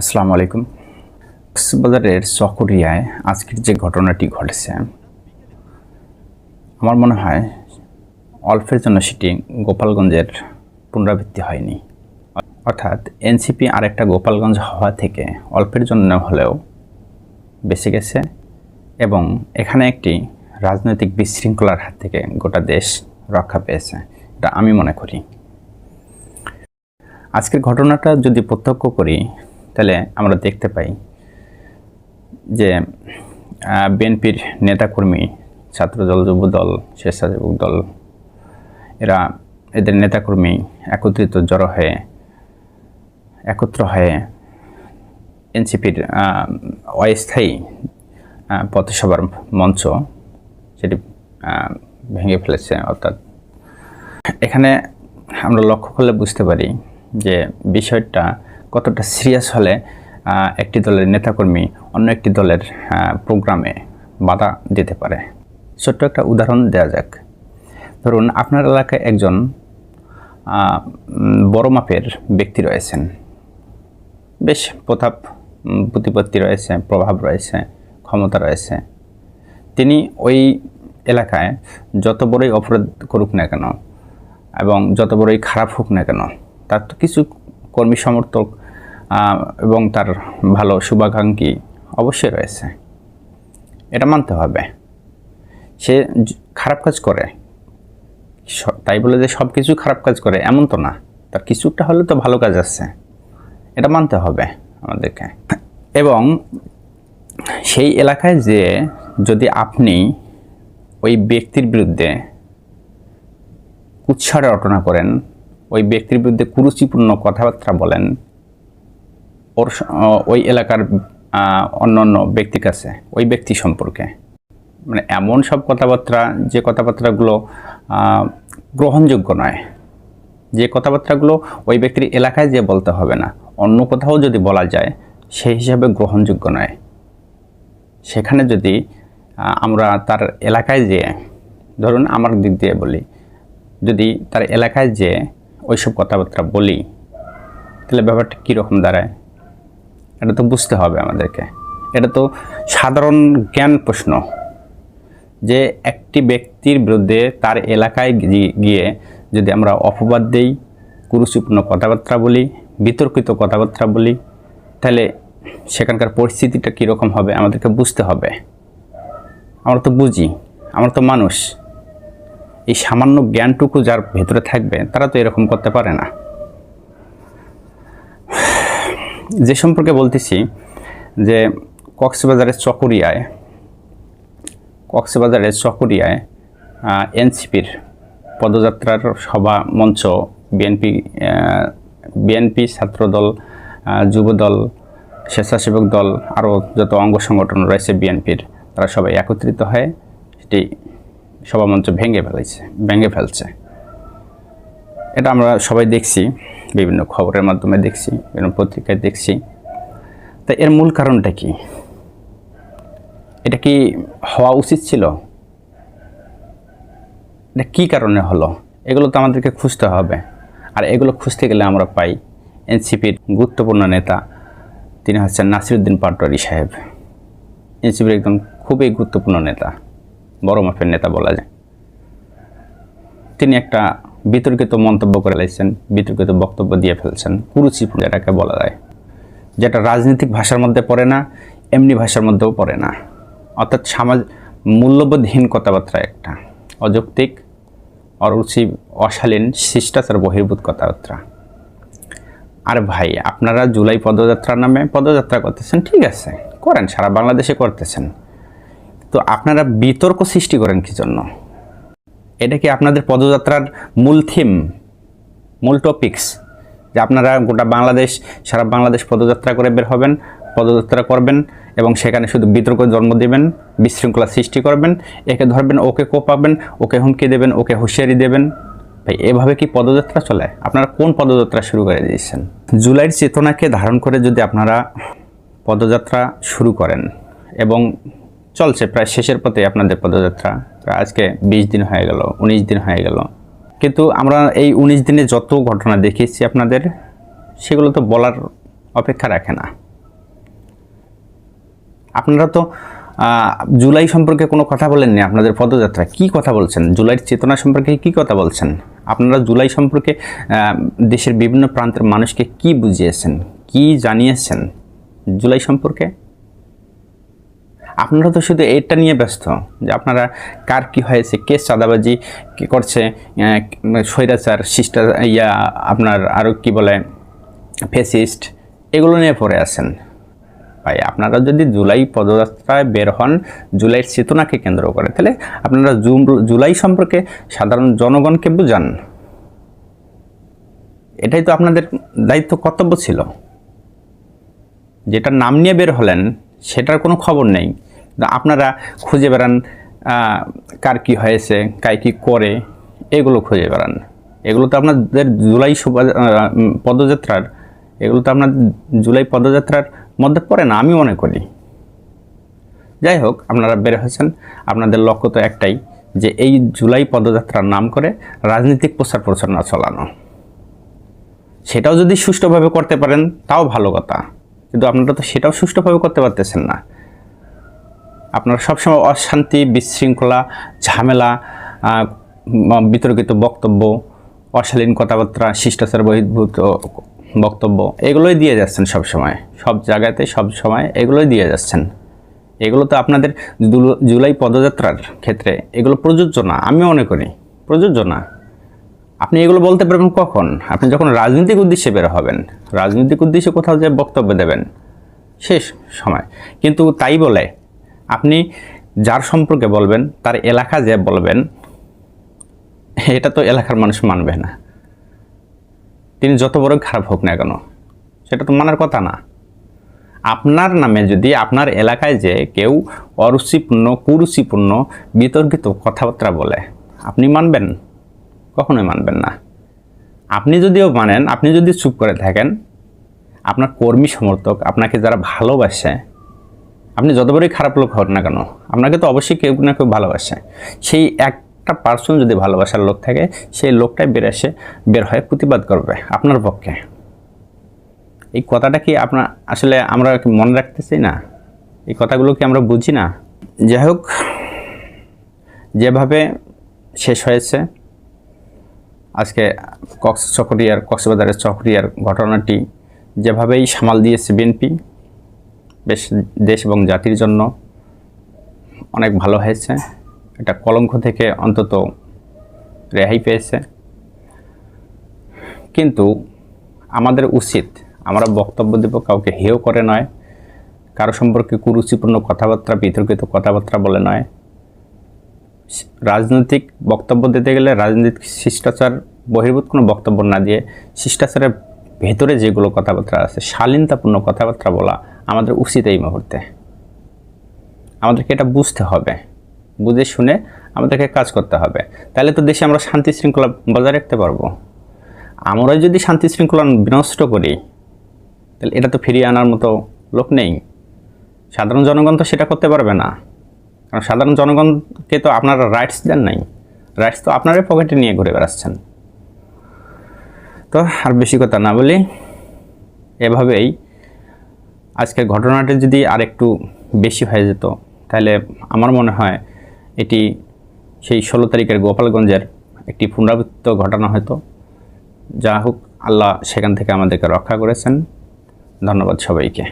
আসসালামু আলাইকুম। কক্সবাজারের চকরিয়ায় আজকের যে ঘটনাটি ঘটেছে, আমার মনে হয় অল্পের জন্য সেটি গোপালগঞ্জের পুনরাবৃত্তি হয়নি। অর্থাৎ এনসিপি আরেকটা গোপালগঞ্জ হওয়া থেকে অল্পের জন্য হলেও বেঁচে গেছে এবং এখানে একটি রাজনৈতিক বিশৃঙ্খলার হাত থেকে গোটা দেশ রক্ষা পেয়েছে, এটা আমি মনে করি। আজকের ঘটনাটা যদি প্রত্যক্ষ করি তাহলে আমরা দেখতে পাই যে বিএনপির নেতাকর্মী, ছাত্রদল, যুবদল, স্বেচ্ছাসেবক দল, এদের নেতাকর্মী একত্র হয়ে এনসিপির অস্থায়ী পথসভার মঞ্চ সেটি ভেঙে ফেলেছে। অর্থাৎ এখানে আমরা লক্ষ্য করলে বুঝতে পারি যে বিষয়টা কতটা সিরিয়াস হলে একটি দলের নেতাকর্মী অন্য একটি দলের প্রোগ্রামে বাধা দিতে পারে। ছোট্ট একটা উদাহরণ দেওয়া যাক। ধরুন, আপনার এলাকায় একজন বড় মাপের ব্যক্তি রয়েছেন, বেশ প্রতিপত্তি রয়েছে, প্রভাব রয়েছে, ক্ষমতা রয়েছে। তিনি ওই এলাকায় যত বড়ই অপরাধ করুক না কেন এবং যত বড়ই খারাপ হোক না কেন, তার তো কিছু কর্মী সমর্থক এবং তার ভালো শুভাকাঙ্ক্ষী অবশ্যই রয়েছে, এটা মানতে হবে। সে খারাপ কাজ করে তাই বলে যে সব কিছু খারাপ কাজ করে এমন তো না, তার কিছুটা হলে তো ভালো কাজ আছে, এটা মানতে হবে আমাদেরকে। এবং সেই এলাকায় যে যদি আপনি ওই ব্যক্তির বিরুদ্ধে কুৎসার রটনা করেন, ওই ব্যক্তির বিরুদ্ধে কুরুচিপূর্ণ কথাবার্তা বলেন, ওই এলাকার অন্য ব্যক্তির কাছে ওই ব্যক্তি সম্পর্কে, মানে এমন সব কথাবার্তা যে কথাবার্তাগুলো গ্রহণযোগ্য নয়, যে কথাবার্তাগুলো ওই ব্যক্তির এলাকায় যে বলতে হবে না, অন্য কোথাও যদি বলা যায় সেই হিসাবে গ্রহণযোগ্য নয়, সেখানে যদি আমরা তার এলাকায় যে, ধরুন আমার দিক দিয়ে বলি, যদি তার এলাকায় যে ওইসব কথাবার্তা বলি তাহলে ব্যাপারটা কীরকম দাঁড়ায় এটা তো বুঝতে হবে আমাদেরকে। এটা তো সাধারণ জ্ঞান প্রশ্ন যে একটি ব্যক্তির বিরুদ্ধে তার এলাকায় গিয়ে যদি আমরা অপবাদ দেই, কুরুচিপূর্ণ কথাবার্তা বলি, বিতর্কিত কথাবার্তা বলি, তাহলে সেখানকার পরিস্থিতিটা কীরকম হবে আমাদেরকে বুঝতে হবে। আমরা তো বুঝি, আমরা তো মানুষ, এই সামান্য জ্ঞানটুকু যার ভেতরে থাকবে তারা তো এরকম করতে পারে না। যে সম্পর্কে বলতেছি যে কক্সবাজারের চকরিয়ায় এনসিপির পদযাত্রার সভা মঞ্চ বিএনপি ছাত্রদল, যুবদল, স্বেচ্ছাসেবক দল, আরও যত অঙ্গ সংগঠন রয়েছে বিএনপির, তারা সবাই একত্রিত হয়ে সেটি সভামঞ্চ ভেঙে ফেলছে। এটা আমরা সবাই দেখছি, বিভিন্ন খবরের মাধ্যমে দেখছি, বিভিন্ন পত্রিকায় দেখছি। তা এর মূল কারণটা কি? এটা কি হওয়া উচিত ছিল? এটা কী কারণে হলো? এগুলো তো আমাদেরকে খুঁজতে হবে। আর এগুলো খুঁজতে গেলে আমরা পাই এনসিপির গুরুত্বপূর্ণ নেতা, তিনি হচ্ছেন নাসিরউদ্দিন পাটোয়ারী সাহেব। এনসিপির একদম খুবই গুরুত্বপূর্ণ নেতা, বড় মাপের নেতা বলা যায়। তিনি একটা বিতর্কিত মন্তব্য করে লাইছেন, বিতর্কিত বক্তব্য দিয়ে ফেলছেন, কুরুচিপূর্ণ যেটাকে বলা যায়, যেটা রাজনৈতিক ভাষার মধ্যে পড়ে না, এমনি ভাষার মধ্যেও পড়ে না। অর্থাৎ মূল্যবোধহীন কথাবার্তা, একটা অযৌক্তিক, অরুচি, অশালীন, শিষ্টাচার বহির্ভূত কথাবার্তা। আর ভাই, আপনারা জুলাই পদযাত্রার নামে পদযাত্রা করতেছেন, ঠিক আছে, করেন, সারা বাংলাদেশে করতেছেন, তো আপনারা বিতর্ক সৃষ্টি করেন কি জন্য? এটা কি আপনাদের পদযাত্রার মূল থিম, মূল টপিকস, যে আপনারা সারা বাংলাদেশ পদযাত্রা করে বের হবেন, পদযাত্রা করবেন এবং সেখানে শুধু বিতর্ক জন্ম দেবেন, বিশৃঙ্খলা সৃষ্টি করবেন, একে ধরবেন, ওকে কোপাবেন, ওকে হুমকি দেবেন, ওকে হুঁশিয়ারি দেবেন? ভাই, এভাবে কি পদযাত্রা চলে? আপনারা কোন পদযাত্রা শুরু করে দিয়েছেন? জুলাইয়ের চেতনাকে ধারণ করে যদি আপনারা পদযাত্রা শুরু করেন এবং চলছে, প্রায় শেষের পথে আপনাদের পদযাত্রা, আজকে 20 দিন হয়ে গেল, 19 দিন হয়ে গেল, কিন্তু আমরা এই 19 দিনে যত ঘটনা দেখিয়েছি আপনাদের, সেগুলো তো বলার অপেক্ষা রাখে না। আপনারা তো জুলাই সম্পর্কে কোনো কথা বলেননি। আপনাদের পদযাত্রা কি কথা বলছেন? জুলাইয়ের চেতনা সম্পর্কে কি কথা বলছেন? আপনারা জুলাই সম্পর্কে দেশের বিভিন্ন প্রান্তের মানুষকে কি বুঝিয়েছেন, কি জানিয়েছেন জুলাই সম্পর্কে? আপনারা তো শুধু এটা নিয়ে ব্যস্ত যে আপনারা কার কি হয়েছে, কে চাঁদাবাজি কে করছে, স্বৈরাচার শিষ্টার আপনার আরও কি বলে ফেসিস্ট, এগুলো নিয়ে পড়ে আছেন। ভাই আপনারা যদি জুলাই পদযাত্রায় বের হন জুলাইয়ের চেতনাকে কেন্দ্র করে, তাহলে আপনারা জুলাই সম্পর্কে সাধারণ জনগণকে বুঝান। এটাই তো আপনাদের দায়িত্ব, কর্তব্য ছিল। যেটার নাম নিয়ে বের হলেন সেটার কোনো খবর নেই, আপনারা খুঁজে বেড়ান কার কী হয়েছে, কায় কী করে, এগুলো খুঁজে বেড়ান। এগুলো তো আপনাদের জুলাই পদযাত্রার, এগুলো তো আপনার জুলাই পদযাত্রার মধ্যে পড়ে না আমি মনে করি। যাই হোক, আপনারা বের হয়েছেন, আপনাদের লক্ষ্য তো একটাই যে এই জুলাই পদযাত্রার নাম করে রাজনৈতিক প্রচার প্রচারণা চালানো। সেটাও যদি সুষ্ঠুভাবে করতে পারেন তাও ভালো কথা, কিন্তু আপনারা তো সেটাও সুষ্ঠুভাবে করতে পারতেছেন না। আপনারা সবসময় অশান্তি, বিশৃঙ্খলা, ঝামেলা, বিতর্কিত বক্তব্য, অশালীন কথাবার্তা, শিষ্টাচার বহির্ভূত বক্তব্য, এগুলোই দিয়ে যাচ্ছেন সবসময়, সব জায়গাতে সব সময় এগুলোই দিয়ে যাচ্ছেন। এগুলো তো আপনাদের জুলাই পদযাত্রার ক্ষেত্রে এগুলো প্রযোজ্য না, আমি মনে করি প্রযোজ্য না। আপনি এগুলো বলতে পারবেন কখন? আপনি যখন রাজনৈতিক উদ্দেশ্যে বের হবেন, রাজনৈতিক উদ্দেশ্যে কোথাও যে বক্তব্য দেবেন শেষ সময়। কিন্তু তাই বলে আপনি যার সম্পর্কে বলবেন তার এলাকা যে বলবেন, এটা তো এলাকার মানুষ মানবে না। তিনি যত বড় খারাপ হোক না কেন, সেটা তো মানার কথা না। আপনার নামে যদি আপনার এলাকায় যে কেউ অরুচিপূর্ণ, কুরুচিপূর্ণ, বিতর্কিত কথাবার্তা বলে, আপনি মানবেন? কখনোই মানবেন না। আপনি যদিও মানেন, আপনি যদি চুপ করে থাকেন, আপনার কর্মী সমর্থক, আপনাকে যারা ভালোবাসে, আপনি যত বড়ই খারাপ লোক হন না কেন, আপনাকে তো অবশ্যই কেউ না কেউ ভালোবাসে। সেই একটা পার্সন যদি ভালোবাসার লোক থাকে, সেই লোকটাই বের হয়ে প্রতিবাদ করবে আপনার পক্ষে। এই কথাটা কি আসলে আমরা মনে রাখতেছি না? এই কথাগুলো কি আমরা বুঝি না? যাই হোক, যেভাবে শেষ হয়েছে আজকে কক্সবাজারের চকরিয়ার ঘটনাটি, যেভাবেই সামাল দিয়েছে বিএনপি, বেশ দেশ এবং জাতির জন্য অনেক ভালো হয়েছে। এটা কলঙ্ক থেকে অন্তত রেহাই পেয়েছে। কিন্তু আমাদের উচিত, আমরা বক্তব্য দেব কাউকে হেয় করে নয়, কারো সম্পর্কে কুরুচিপূর্ণ কথাবার্তা, বিতর্কিত কথাবার্তা বলে নয়। রাজনৈতিক বক্তব্য দিতে গেলে রাজনৈতিক শিষ্টাচার বহির্ভূত কোনো বক্তব্য না দিয়ে শিষ্টাচারের ভেতরে যেগুলো কথাবার্তা আছে, শালীনতাপূর্ণ কথাবার্তা বলা আমাদের উচিত এই মুহূর্তে। আমাদেরকে এটা বুঝতে হবে, বুঝে শুনে আমাদেরকে কাজ করতে হবে। তাহলে তো দেশে আমরা শান্তি শৃঙ্খলা বজায় রাখতে পারবো। আমরা যদি শান্তি শৃঙ্খলা বিনষ্ট করি, তাহলে এটা তো ফিরিয়ে আনার মতো লোক নেই। সাধারণ জনগণ তো সেটা করতে পারবে না, কারণ সাধারণ জনগণকে তো আপনারা রাইটস দেন নাই। রাইটস তো আপনারাই পকেটে নিয়ে ঘুরে বেড়াচ্ছেন। তো আর বেশি কথা না বলি, এভাবেই আজকের ঘটনাটি যদি আর একটু বেশি হয়ে যেত, তাহলে আমার মনে হয় এটি সেই 16 তারিখের গোপালগঞ্জের একটি পুনরাবৃত্ত ঘটনা হতো। যা হোক, আল্লাহ সেখান থেকে আমাদেরকে রক্ষা করেছেন। ধন্যবাদ সবাইকে।